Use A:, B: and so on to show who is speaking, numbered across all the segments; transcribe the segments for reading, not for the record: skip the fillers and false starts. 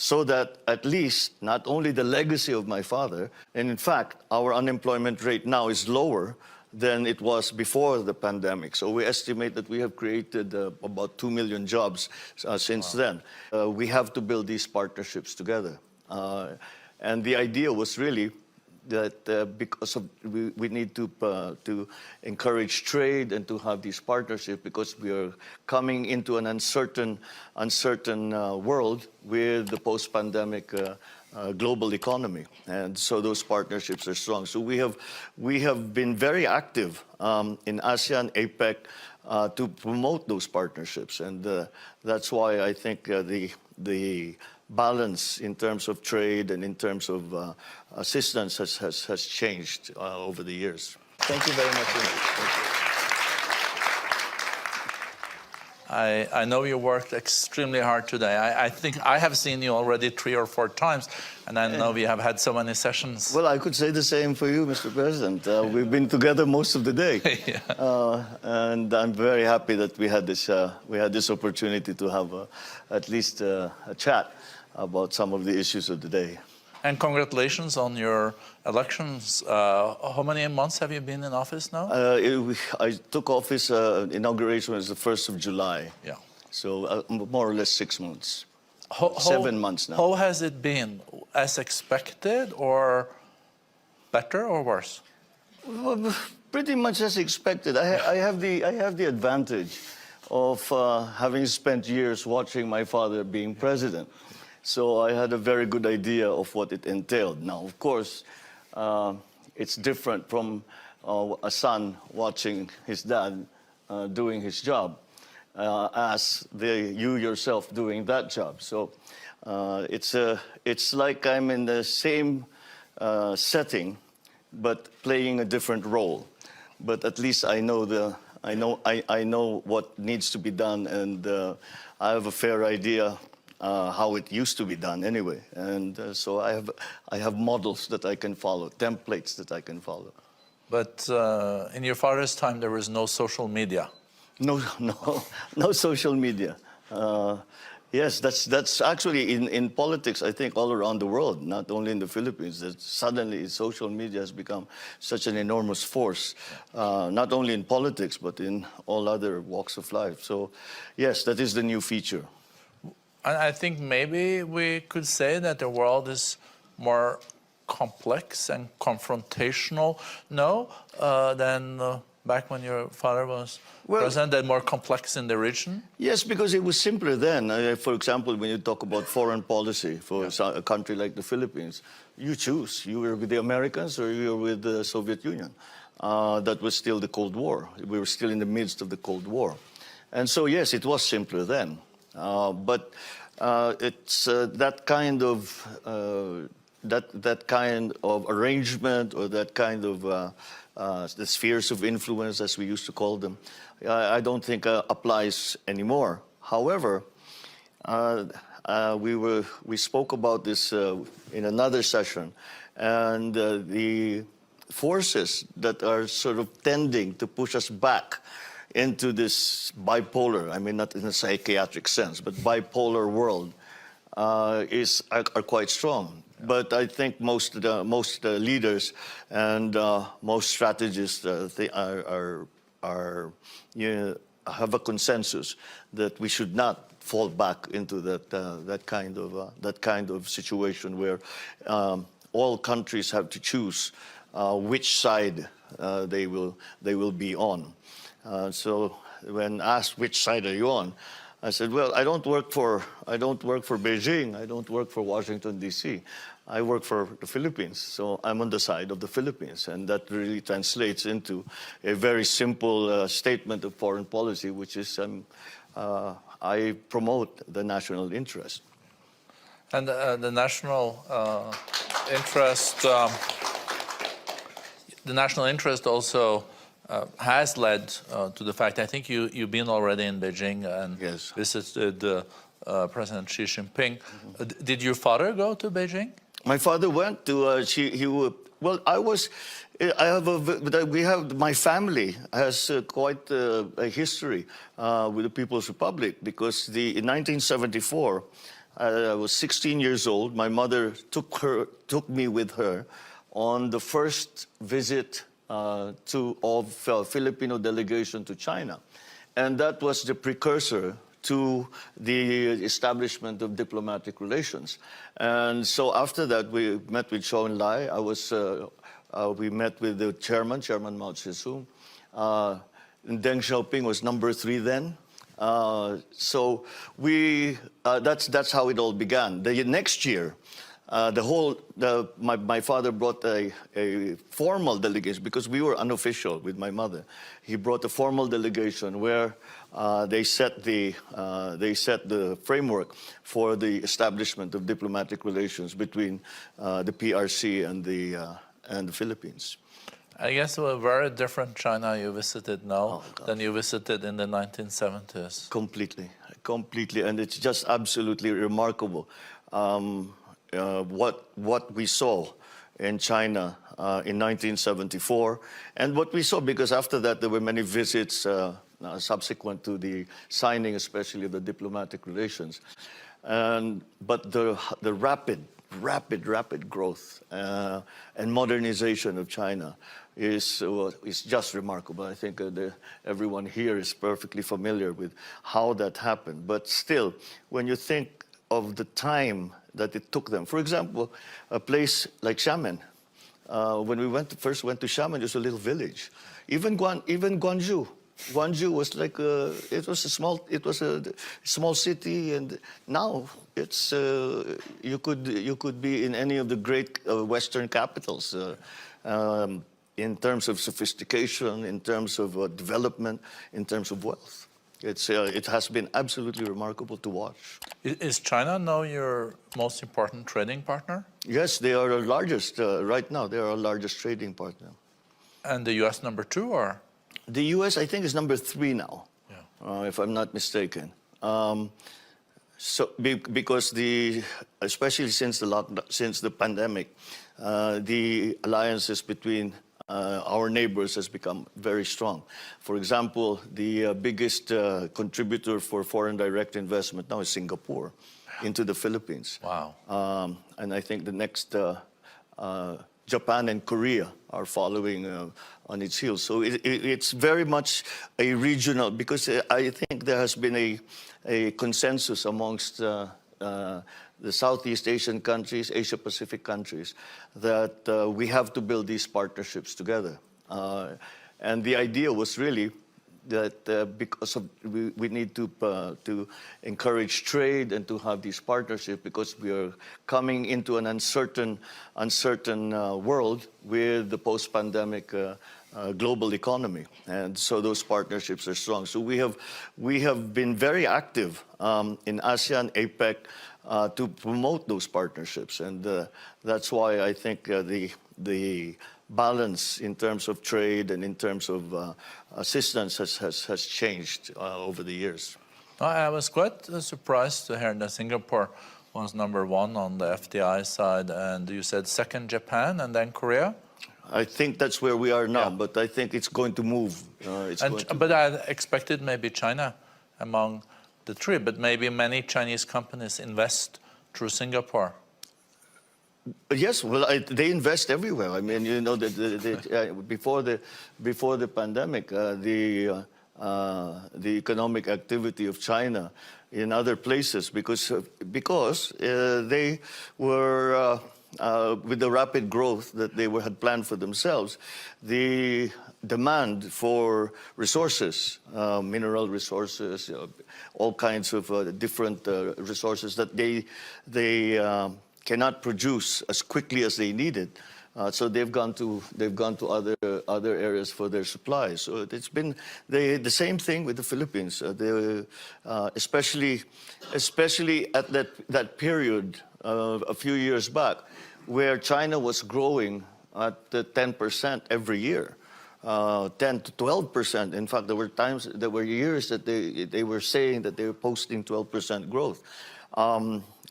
A: so that at least not only the legacy of my father, and in fact, our unemployment rate now is lower than it was before the pandemic. So we estimate that we have created about 2 million jobs since then. We have to build these partnerships together. And the idea was really that because of we need to encourage trade and to have these partnerships, because we are coming into an uncertain world with the post-pandemic global economy, and so those partnerships are strong. So we have been very active in ASEAN, APEC, to promote those partnerships, and that's why I think the balance in terms of trade and in terms of assistance has changed over the years. Thank you very much.
B: I know you worked extremely hard today. I think I have seen you already 3 or 4 times, and I know we have had so many sessions.
A: Well, I could say the same for you, Mr. President. We've been together most of the day,
B: yeah.
A: and I'm very happy that we had this opportunity to have at least a chat about some of the issues of the day.
B: And congratulations on your elections. How many months have you been in office now?
A: I took office, inauguration was the 1st of July.
B: Yeah.
A: So more or less 6 months. 7 months now.
B: How has it been? As expected, or better or worse?
A: Well, pretty much as expected. I have the advantage of having spent years watching my father being president. So I had a very good idea of what it entailed. Now, of course, it's different from a son watching his dad doing his job as you yourself doing that job. So it's like I'm in the same setting, but playing a different role. But at least I know what needs to be done, and I have a fair idea how it used to be done anyway, and so I have models that I can follow, templates that I can follow.
B: But in your father's time, there was no social media.
A: No social media. Yes, that's actually in politics, I think, all around the world, not only in the Philippines, that suddenly social media has become such an enormous force, not only in politics, but in all other walks of life. So, yes, that is the new feature.
B: I think maybe we could say that the world is more complex and confrontational now than back when your father was president, and more complex in the region?
A: Yes, because it was simpler then. For example, when you talk about foreign policy for a country like the Philippines, you choose. You were with the Americans or you were with the Soviet Union. That was still the Cold War. We were still in the midst of the Cold War. And so, yes, it was simpler then. But it's that kind of arrangement, or that kind of the spheres of influence, as we used to call them, I don't think applies anymore. However, we spoke about this in another session, and the forces that are sort of tending to push us back into this bipolar, I mean, not in a psychiatric sense, but bipolar world are quite strong. Yeah. But I think most leaders and most strategists they have a consensus that we should not fall back into that kind of situation where all countries have to choose which side they will be on. So when asked which side are you on, I said, well, I don't work for Beijing, I don't work for Washington, D.C. I work for the Philippines, so I'm on the side of the Philippines, and that really translates into a very simple statement of foreign policy, which is I promote the national interest.
B: And the national interest also has led to the fact, I think you've been already in Beijing and
A: yes.
B: visited President Xi Jinping. Mm-hmm. Did your father go to Beijing?
A: My father went to, my family has quite a history with the People's Republic, because in 1974, I was 16 years old. My mother took me with her on the first visit of Filipino delegation to China. And that was the precursor to the establishment of diplomatic relations. And so after that, we met with Zhou Enlai. We met with the chairman Mao Zedong. Deng Xiaoping was number 3 then. So that's how it all began. The next year, my father brought a formal delegation, because we were unofficial with my mother. He brought a formal delegation where they set the framework for the establishment of diplomatic relations between the PRC and the Philippines.
B: I guess a very different China you visited now than you visited in the 1970s.
A: Completely, and it's just absolutely remarkable what we saw in China in 1974, and what we saw, because after that there were many visits subsequent to the signing, especially of the diplomatic relations, but the rapid growth and modernization of China is just remarkable. I think everyone here is perfectly familiar with how that happened. But still, when you think of the time that it took them, for example, a place like Xiamen, when we first went to Xiamen, it was a little village. Even Guangzhou. Guangzhou was like it was a small city, and now it's you could be in any of the great Western capitals in terms of sophistication, in terms of development, in terms of wealth. It has been absolutely remarkable to watch.
B: Is China now your most important trading partner?
A: Yes, they are our largest right now. They are our largest trading partner.
B: And the U.S. number 2, or?
A: The U.S. I think is number 3 now, if I'm not mistaken. Because especially since the pandemic, the alliances between our neighbors has become very strong. For example, the biggest contributor for foreign direct investment now is Singapore into the Philippines.
B: Wow.
A: And I think the next Japan and Korea are following on its heels. So it's very much a regional, because I think there has been a consensus amongst the Southeast Asian countries, Asia-Pacific countries, that we have to build these partnerships together. And the idea was really that because we need to encourage trade and to have these partnerships, because we are coming into an uncertain world with the post-pandemic global economy, and so those partnerships are strong. So we have been very active in ASEAN, APEC, to promote those partnerships, and that's why I think the balance in terms of trade and in terms of assistance has changed over the years.
B: I was quite surprised to hear that Singapore was number 1 on the FDI side, and you said second Japan and then Korea?
A: I think that's where we are now, but I think it's going to move.
B: But I expected maybe China among the 3, but maybe many Chinese companies invest through Singapore.
A: Yes, well, they invest everywhere. I mean, you know, before the pandemic, the economic activity of China in other places, because they were with the rapid growth that they had planned for themselves, the demand for resources, mineral resources, all kinds of different resources that they cannot produce as quickly as they needed. So they've gone to other areas for their supplies. So it's been the same thing with the Philippines, especially at that period a few years back, where China was growing at 10% every year, 10 to 12%. In fact, there were years that they were saying that they were posting 12% growth.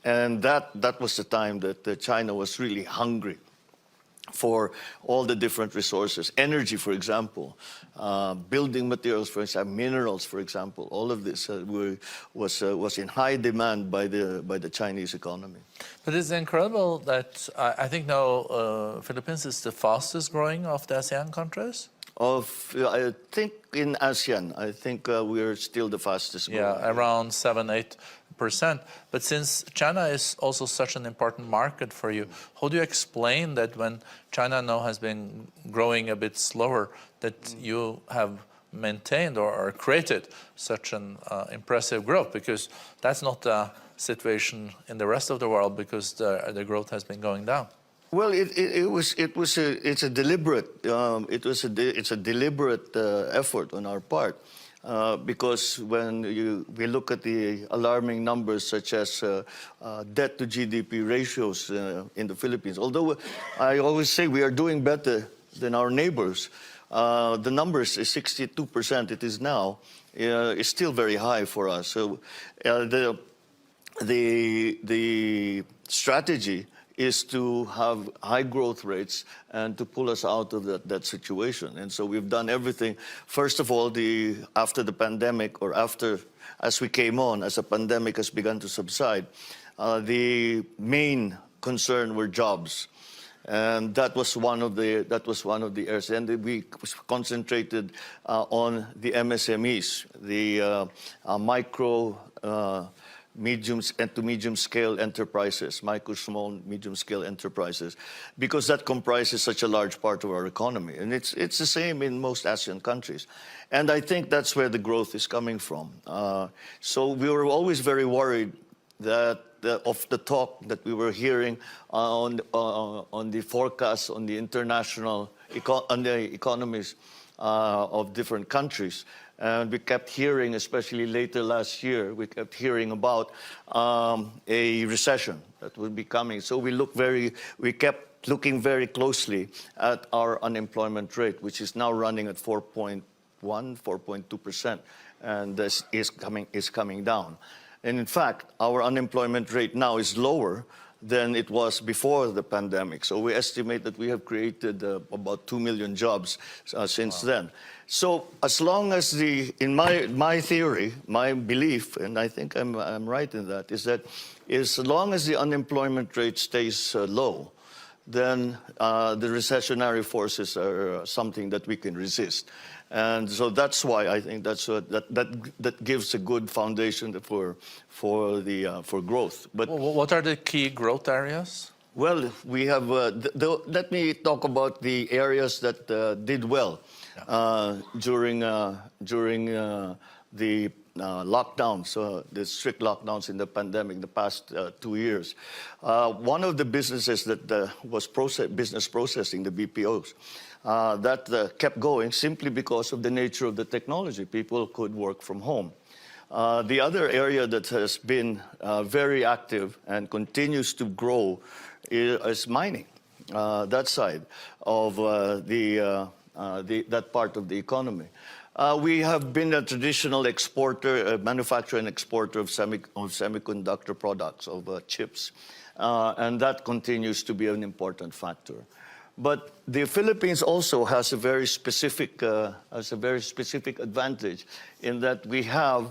A: And that was the time that China was really hungry for all the different resources. Energy, for example, building materials, for example, minerals, for example. All of this was in high demand by the Chinese economy.
B: But it's incredible that I think now Philippines is the fastest growing of the ASEAN countries.
A: I think in ASEAN, I think we're still the fastest growing.
B: Yeah, around 7-8%. But since China is also such an important market for you, how do you explain that when China now has been growing a bit slower, that you have maintained or created such an impressive growth? Because that's not the situation in the rest of the world, because the growth has been going down.
A: Well, it's a deliberate effort on our part, because when we look at the alarming numbers such as debt to GDP ratios in the Philippines, although I always say we are doing better than our neighbors, the numbers is 62%. It is now is still very high for us. So the strategy is to have high growth rates and to pull us out of that situation. And so we've done everything. First of all, after the pandemic, or as we came on, as the pandemic has begun to subside, the main concern were jobs. And that was one of the areas. And we concentrated on the MSMEs, the micro, medium and to medium scale enterprises, micro, small, medium scale enterprises, because that comprises such a large part of our economy. And it's the same in most ASEAN countries. And I think that's where the growth is coming from. So we were always very worried that of the talk that we were hearing on the forecasts on the international economies of different countries. And we kept hearing, especially later last year, we kept hearing about a recession that would be coming. So we kept looking very closely at our unemployment rate, which is now running at 4.1, 4.2%, and this is coming down. And in fact, our unemployment rate now is lower than it was before the pandemic. So we estimate that we have created about 2 million jobs since then. So as long as in my theory, my belief, and I think I'm right in that, is that as long as the unemployment rate stays low, then the recessionary forces are something that we can resist. And so that's why I think that gives a good foundation for growth. But
B: what are the key growth areas?
A: Well, we have. Let me talk about the areas that did well during the lockdowns, the strict lockdowns in the pandemic, the past 2 years. One of the businesses that was business processing, the BPOs, that kept going simply because of the nature of the technology. People could work from home. The other area that has been very active and continues to grow is mining. That side of that part of the economy. We have been a traditional exporter, manufacturer and exporter of semiconductor products, of chips, and that continues to be an important factor. But the Philippines also has a very specific advantage in that we have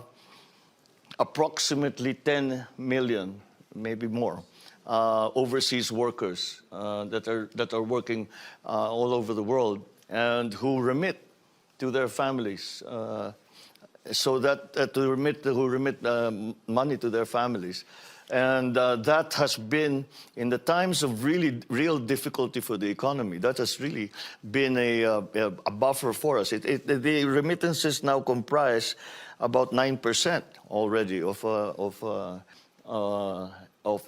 A: approximately 10 million, maybe more, overseas workers that are working all over the world and who remit to their families, so that who remit money to their families. And that has been, in the times of real difficulty for the economy, that has really been a buffer for us. The remittances now comprise about 9% already of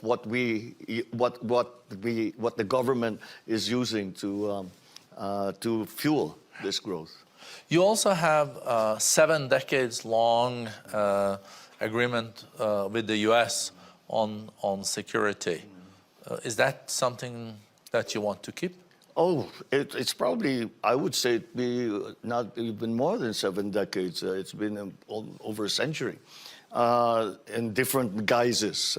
A: what the government is using to fuel this growth.
B: You also have a 7 decades long agreement with the U.S. on security. Is that something that you want to keep?
A: Oh, it's probably, I would say, it'd be not even more than 7 decades. It's been over a century in different guises.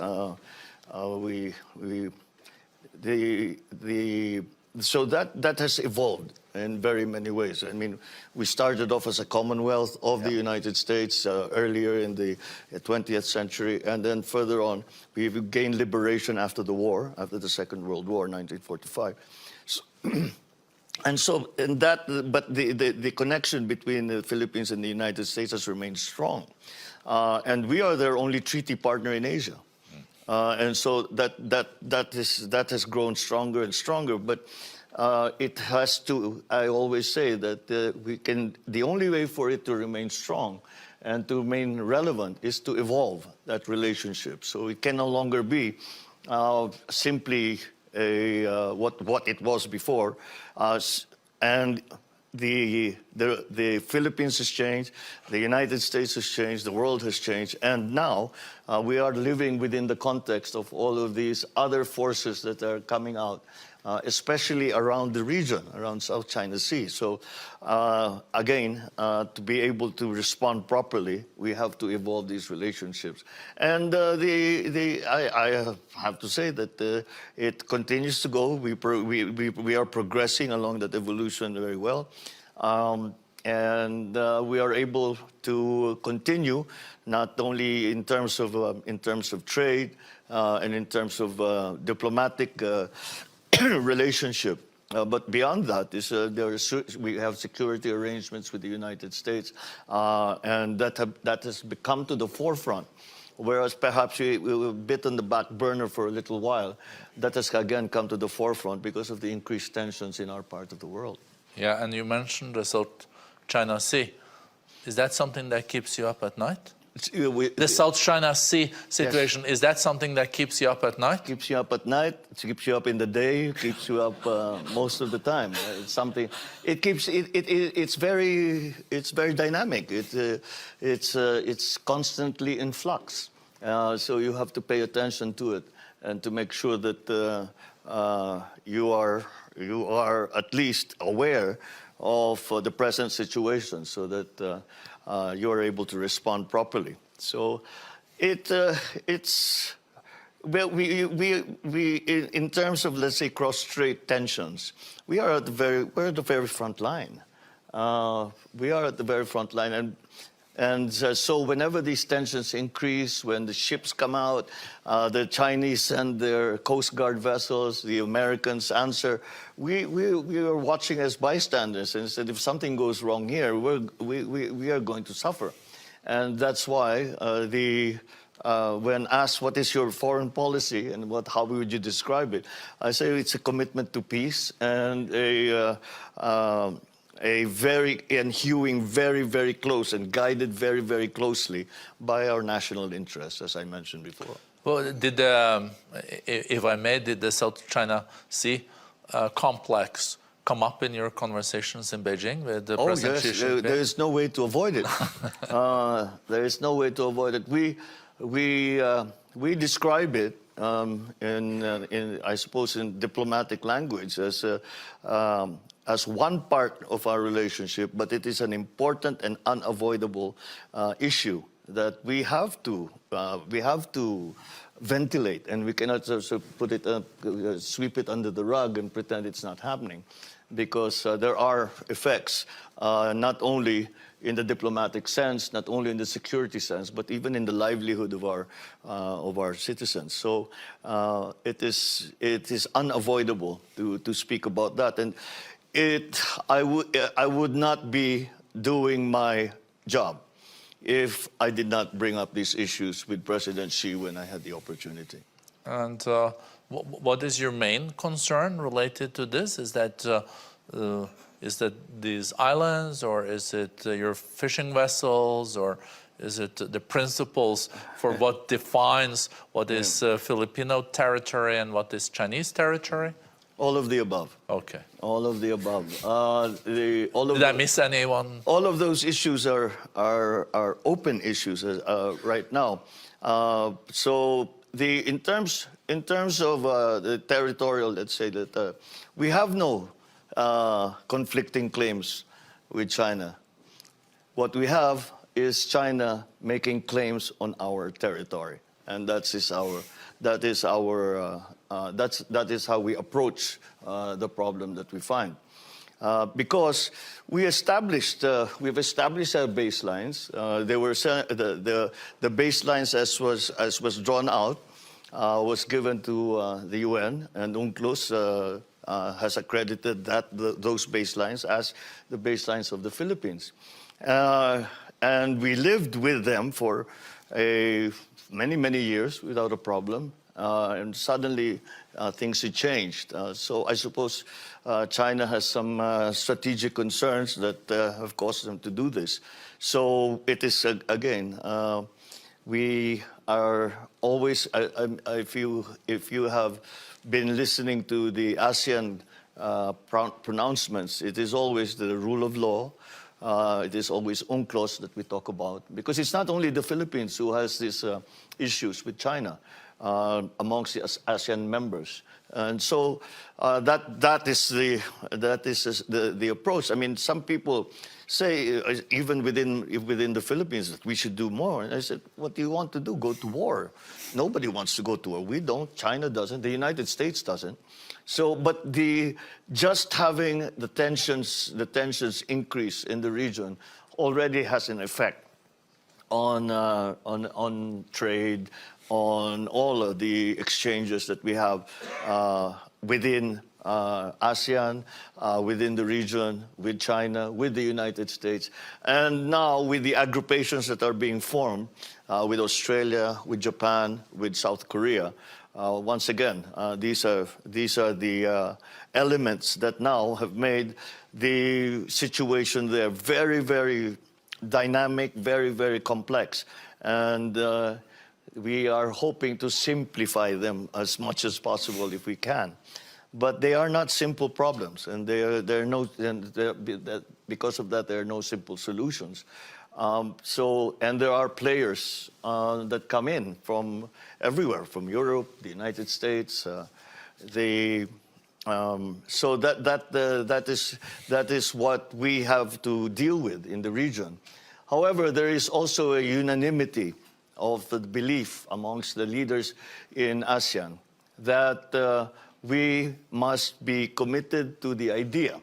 A: The so that has evolved in very many ways. I mean, we started off as a Commonwealth of the United States earlier in the 20th century, and then further on, we've gained liberation after the war, after the Second World War, 1945. So, but the connection between the Philippines and the United States has remained strong. And we are their only treaty partner in Asia. And so that has grown stronger and stronger. But it has to, I always say that the only way for it to remain strong and to remain relevant is to evolve that relationship. So it can no longer be simply what it was before. And the Philippines has changed, the United States has changed, the world has changed, and now we are living within the context of all of these other forces that are coming out, especially around the region, around South China Sea. So again, to be able to respond properly, we have to evolve these relationships. And I have to say that it continues to go. We are progressing along that evolution very well. And we are able to continue not only in terms of trade and in terms of diplomatic relationship, but beyond that we have security arrangements with the United States, and that has come to the forefront. Whereas perhaps we were a bit on the back burner for a little while, that has again come to the forefront because of the increased tensions in our part of the world.
B: Yeah, and you mentioned the South China Sea. Is that something that keeps you up at night? The South China Sea situation, yes. Is that something that keeps you up at night?
A: Keeps you up at night, it keeps you up in the day, keeps you up most of the time. It's something, it's very dynamic. It's constantly in flux. So you have to pay attention to it and to make sure that you are at least aware of the present situation, so that you are able to respond properly. So it's well, we in terms of, let's say, cross-strait tensions, we're at the very front line. We are at the very front line, and so whenever these tensions increase, when the ships come out, the Chinese send their Coast Guard vessels, the Americans answer. We are watching as bystanders, and said if something goes wrong here, we are going to suffer, and that's why when asked what is your foreign policy and how would you describe it, I say it's a commitment to peace and hewing very, very close and guided very, very closely by our national interests, as I mentioned before.
B: Well, if I may, did the South China Sea complex come up in your conversations in Beijing with the President Xi Jinping?
A: There is no way to avoid it. There is no way to avoid it. We describe it I suppose, in diplomatic language as one part of our relationship, but it is an important and unavoidable issue that we have to ventilate, and we cannot just put it sweep it under the rug and pretend it's not happening, because there are effects not only in the diplomatic sense, not only in the security sense, but even in the livelihood of our citizens. So it is unavoidable to speak about that, and I would not be doing my job if I did not bring up these issues with President Xi when I had the opportunity.
B: And what is your main concern related to this? Is that these islands, or is it your fishing vessels, or is it the principles for what defines what is Filipino territory and what is Chinese territory?
A: All of the above.
B: Okay.
A: All of the above.
B: Did I miss anyone?
A: All of those issues are open issues right now. So in terms of the territorial, let's say that we have no conflicting claims with China. What we have is China making claims on our territory, and that is our That is how we approach the problem that we find. Because we've established our baselines. They were the baselines as was drawn out was given to the UN, and UNCLOS has accredited those baselines as the baselines of the Philippines. And we lived with them for many years without a problem. And suddenly things had changed. So I suppose China has some strategic concerns that have caused them to do this. So it is, again, we are always, if you have been listening to the ASEAN pronouncements, it is always the rule of law. It is always UNCLOS that we talk about, because it's not only the Philippines who has these issues with China amongst the ASEAN members, and so that is the approach. I mean, some people say even within the Philippines that we should do more. And I said, what do you want to do? Go to war? Nobody wants to go to war. We don't. China doesn't. The United States doesn't. So, but just having the tensions increase in the region already has an effect on trade, on all of the exchanges that we have within ASEAN, within the region, with China, with the United States, and now with the agrupations that are being formed with Australia, with Japan, with South Korea. Once again, these are the elements that now have made the situation there very dynamic, very complex, and we are hoping to simplify them as much as possible if we can. But they are not simple problems, and because of that, there are no simple solutions. And there are players that come in from everywhere, from Europe, the United States. So that is what we have to deal with in the region. However, there is also a unanimity of the belief amongst the leaders in ASEAN that we must be committed to the idea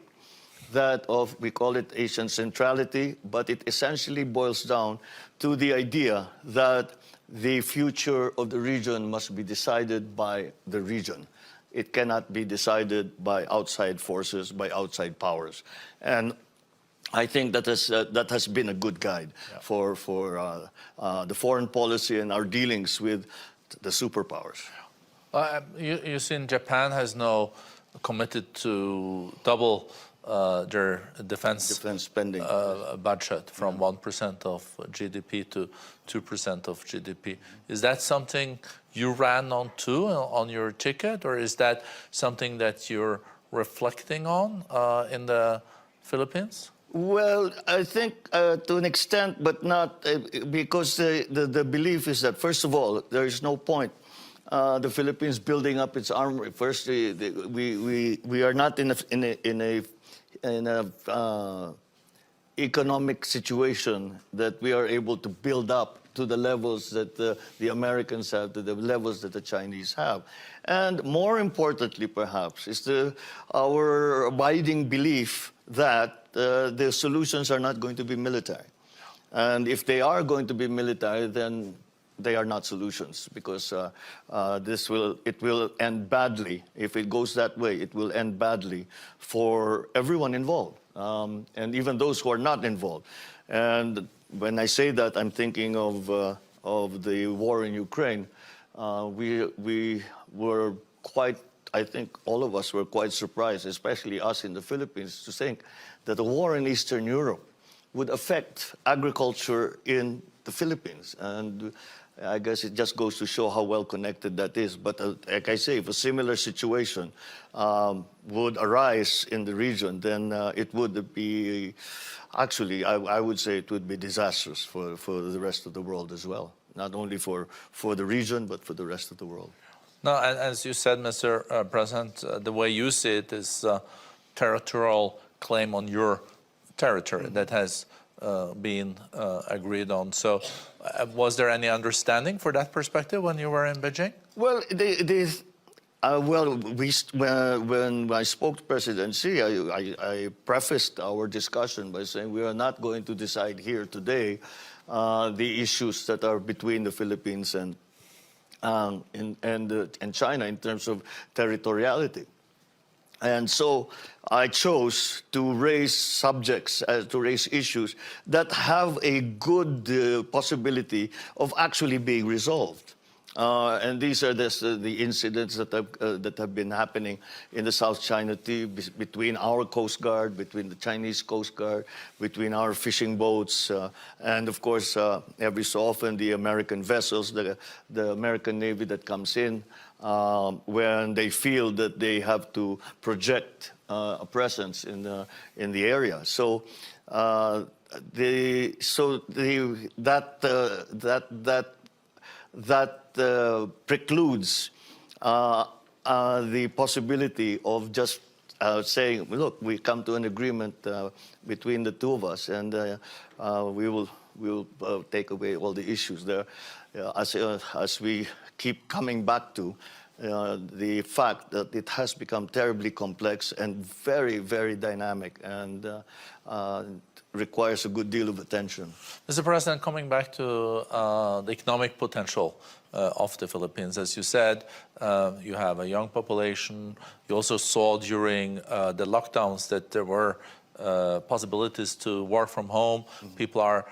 A: we call it Asian centrality, but it essentially boils down to the idea that the future of the region must be decided by the region. It cannot be decided by outside forces, by outside powers. And I think that has been a good guide for the foreign policy and our dealings with the superpowers.
B: You see, Japan has now committed to double their defense
A: spending
B: budget from 1% of GDP to 2% of GDP. Is that something you ran on too on your ticket, or is that something that you're reflecting on in the Philippines?
A: Well, I think to an extent, but not because the belief is that, first of all, there is no point the Philippines building up its armory. First, we are not in a economic situation that we are able to build up to the levels that the Americans have, to the levels that the Chinese have. And more importantly, perhaps, is our abiding belief that the solutions are not going to be military. And if they are going to be military, then they are not solutions, because it will end badly. If it goes that way, it will end badly for everyone involved, and even those who are not involved. And when I say that, I'm thinking of the war in Ukraine. We were quite, I think all of us were quite surprised, especially us in the Philippines, to think that a war in Eastern Europe would affect agriculture in the Philippines. And I guess it just goes to show how well connected that is. But like I say, if a similar situation would arise in the region, then it would be, actually, I would say it would be disastrous for the rest of the world as well. Not only for the region, but for the rest of the world.
B: No, and as you said, Mr. President, the way you see it is territorial claim on your territory that has been agreed on. So was there any understanding for that perspective when you were in Beijing?
A: Well, Well, when I spoke to President Xi, I prefaced our discussion by saying we are not going to decide here today the issues that are between the Philippines and China in terms of territoriality. And so I chose to raise subjects, to raise issues that have a good possibility of actually being resolved. And these are the incidents that have been happening in the South China Sea between our Coast Guard, between the Chinese Coast Guard, between our fishing boats, and of course, every so often the American vessels, the American Navy that comes in when they feel that they have to project a presence in the area. So that precludes the possibility of just saying, look, we come to an agreement between the two of us, and we will take away all the issues there. As we keep coming back to the fact that it has become terribly complex and very, very dynamic, and requires a good deal of attention.
B: Mr. President, coming back to the economic potential of the Philippines, as you said, you have a young population. You also saw during the lockdowns that there were possibilities to work from home. Mm-hmm. People are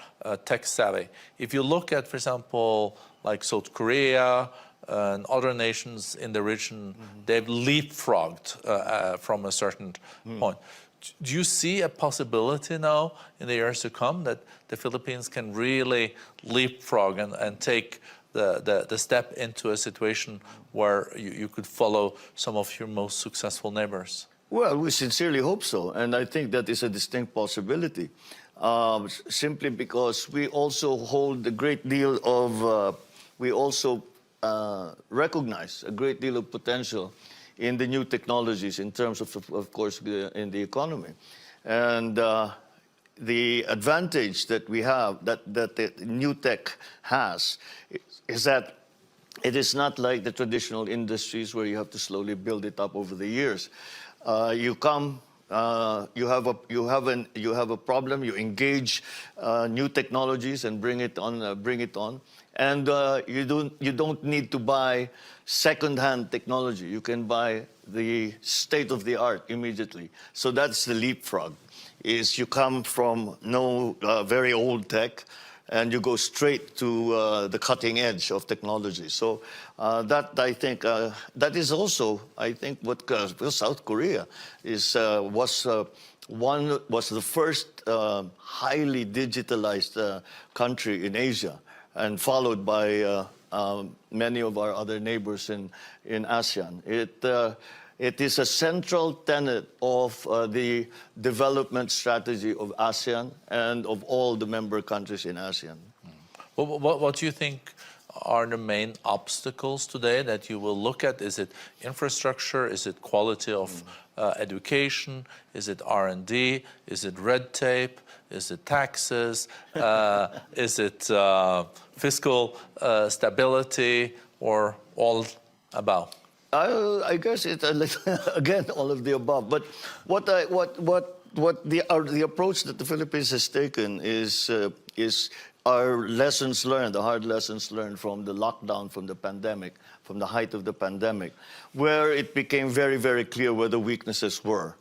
B: tech savvy. If you look at, for example, like South Korea and other nations in the region, mm-hmm. they've leapfrogged from a certain point. Do you see a possibility now in the years to come that the Philippines can really leapfrog and take the step into a situation where you could follow some of your most successful neighbors?
A: Well, we sincerely hope so, and I think that is a distinct possibility, simply because we also hold a great deal of, we also recognize a great deal of potential in the new technologies in terms of course, in the economy. And the advantage that we have, that the new tech has, is that it is not like the traditional industries where you have to slowly build it up over the years. You come, you have a problem, you engage new technologies and bring it on. And you don't need to buy second-hand technology. You can buy the state-of-the-art immediately. So that's the leapfrog, is you come from very old tech, and you go straight to the cutting edge of technology. So that, I think, that is also, I think, what South Korea was the first highly digitalized country in Asia, and followed by many of our other neighbors in ASEAN. It is a central tenet of the development strategy of ASEAN and of all the member countries in ASEAN.
B: Well, what do you think are the main obstacles today that you will look at? Is it infrastructure? Is it quality of education? Is it R&D? Is it red tape? Is it taxes? Is it fiscal stability, or all above?
A: I guess it's again all of the above. But the approach that the Philippines has taken is our lessons learned, the hard lessons learned from the lockdown, from the pandemic, from the height of the pandemic, where it became very, very clear where the weaknesses were.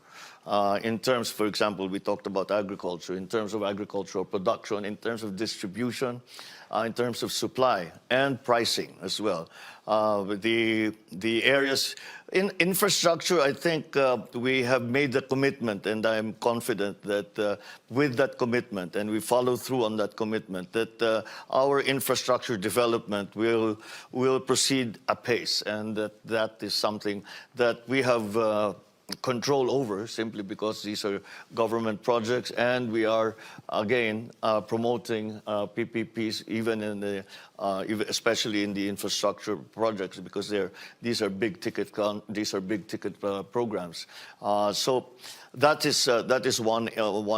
A: In terms, for example, we talked about agriculture, in terms of agricultural production, in terms of distribution, in terms of supply and pricing as well. The areas in infrastructure, I think we have made the commitment, and I'm confident that with that commitment, and we follow through on that commitment, that our infrastructure development will proceed apace, and that is something that we have control over, simply because these are government projects, and we are again promoting PPPs even in the especially in the infrastructure projects, because these are big ticket programs. So that is one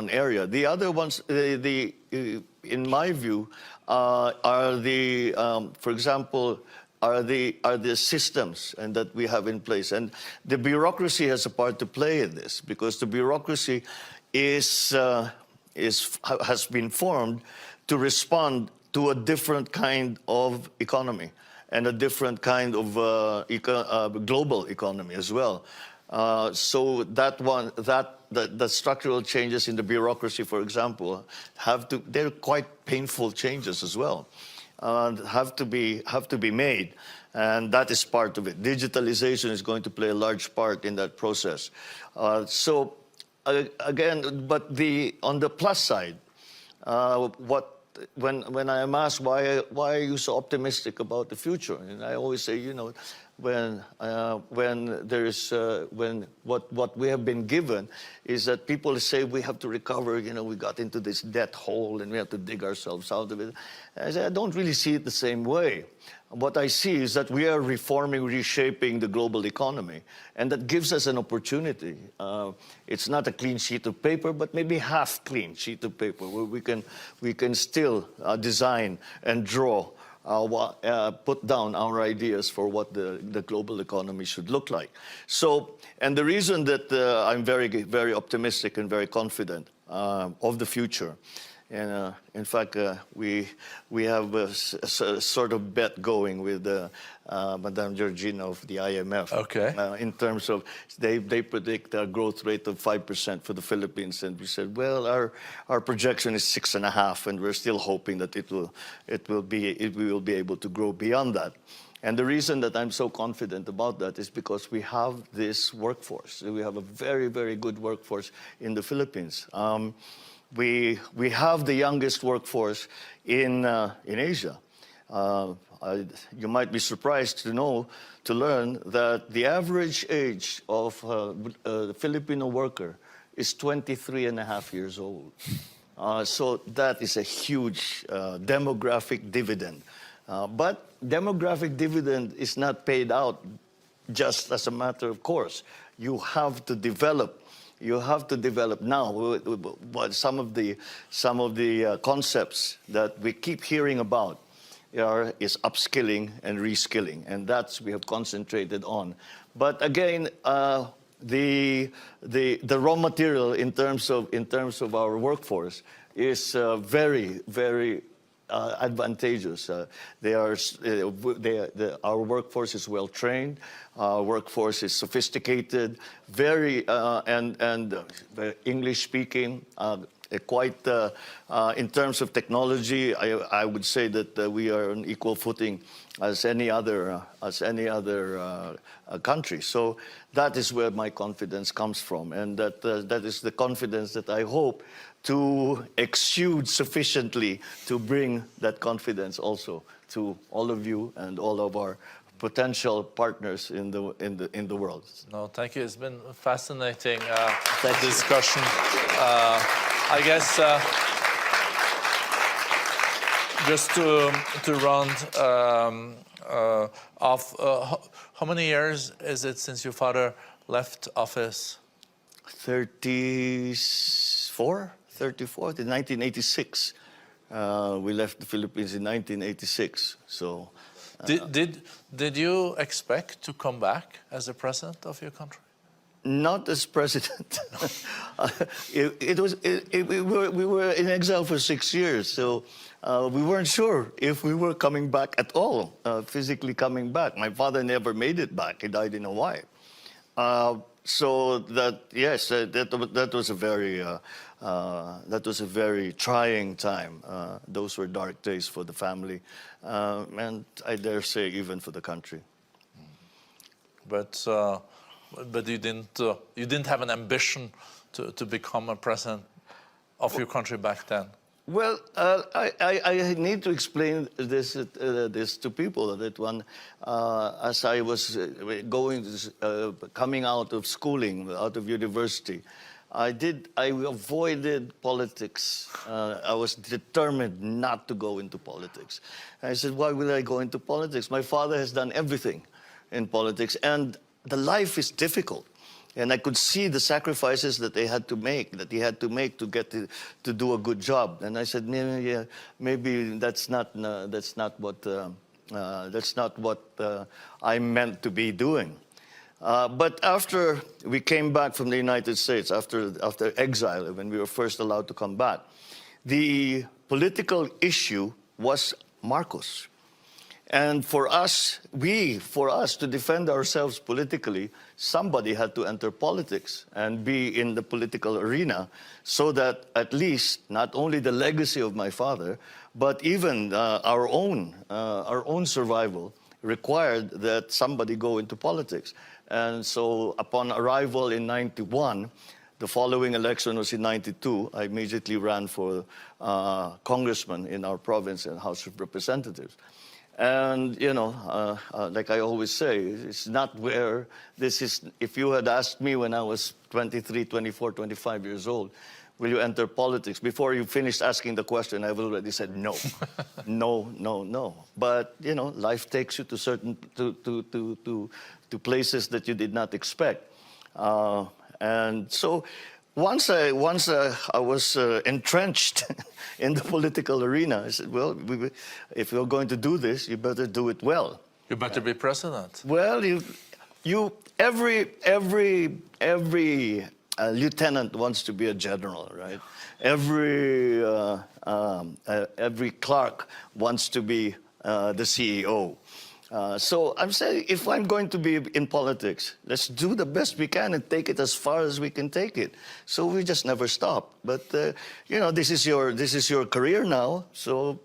A: area. The other ones, in my view, are the for example, are the systems and that we have in place. And the bureaucracy has a part to play in this, because the bureaucracy has been formed to respond to a different kind of economy and a different kind of global economy as well. So the structural changes in the bureaucracy, for example, they're quite painful changes as well. Have to be made, and that is part of it. Digitalization is going to play a large part in that process. Again, but on the plus side, when I am asked why are you so optimistic about the future, and I always say, when what we have been given is that people say we have to recover, we got into this debt hole and we have to dig ourselves out of it. I say I don't really see it the same way. What I see is that we are reforming, reshaping the global economy, and that gives us an opportunity. It's not a clean sheet of paper, but maybe half clean sheet of paper where we can still design and draw, put down our ideas for what the global economy should look like. So, and the reason that I'm very, very optimistic and very confident of the future, and in fact, we have a sort of bet going with Madame Georgina of the IMF.
B: Okay.
A: In terms of, they predict a growth rate of 5% for the Philippines, and we said, well, our projection is 6.5%, and we're still hoping that we will be able to grow beyond that. And the reason that I'm so confident about that is because we have this workforce. We have a very, very good workforce in the Philippines. We have the youngest workforce in Asia. You might be surprised to learn that the average age of a Filipino worker is 23.5 years old. So that is a huge demographic dividend. But demographic dividend is not paid out just as a matter of course. You have to develop. You have to develop now. Some of the concepts that we keep hearing about is upskilling and reskilling, and that's we have concentrated on. But again, the raw material in terms of our workforce is very, very advantageous. Our workforce is well trained. Our workforce is sophisticated, very English speaking. Quite in terms of technology, I would say that we are on equal footing as any other country. So that is where my confidence comes from, and that is the confidence that I hope to exude sufficiently to bring that confidence also to all of you and all of our potential partners in the world.
B: No, thank you. It's been a fascinating discussion. I guess just to round off, how many years is it since your father left office?
A: 34, in 1986. We left the Philippines in 1986. So,
B: did you expect to come back as the president of your country?
A: Not as president. We were in exile for 6 years, so we weren't sure if we were coming back at all, physically coming back. My father never made it back. He died in Hawaii. So that, yes, that was a very trying time. Those were dark days for the family, and I dare say even for the country.
B: But you didn't have an ambition to become a president of your country back then.
A: Well, I need to explain this to people that as I was coming out of schooling, out of university, I avoided politics. I was determined not to go into politics. I said, why will I go into politics? My father has done everything in politics, and the life is difficult. And I could see the sacrifices that he had to make to get to do a good job. And I said, maybe that's not what That's not what I meant to be doing. But after we came back from the United States, after exile, when we were first allowed to come back, the political issue was Marcos. And for us to defend ourselves politically, somebody had to enter politics and be in the political arena so that at least not only the legacy of my father, but even our own survival required that somebody go into politics. And so upon arrival in 91, the following election was in 92, I immediately ran for congressman in our province and House of Representatives. And, you know, like I always say, it's not where this is. If you had asked me when I was 23, 24, 25 years old, will you enter politics? Before you finished asking the question, I've already said no. No, no, no. But, you know, life takes you to certain, to places that you did not expect. And so once I was entrenched in the political arena, I said, well, if you're going to do this, you better do it well.
B: You better be president.
A: Well, every lieutenant wants to be a general, right? Every clerk wants to be the CEO. So I'm saying, if I'm going to be in politics, let's do the best we can and take it as far as we can take it. So we just never stop. But you know, this is your career now. So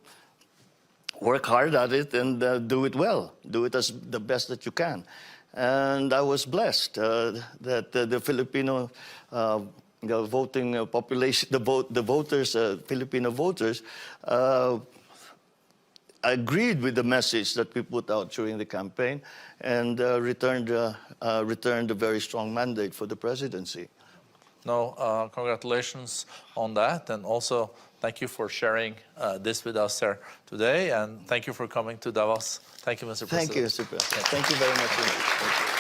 A: work hard at it and do it well. Do it as the best that you can. And I was blessed that the Filipino the voting population, the voters, Filipino voters, agreed with the message that we put out during the campaign and returned a very strong mandate for the presidency.
B: No, congratulations on that, and also thank you for sharing this with us here today, and thank you for coming to Davos. Thank you, Mr. President.
A: Thank you, Mr. President. Thank you very much.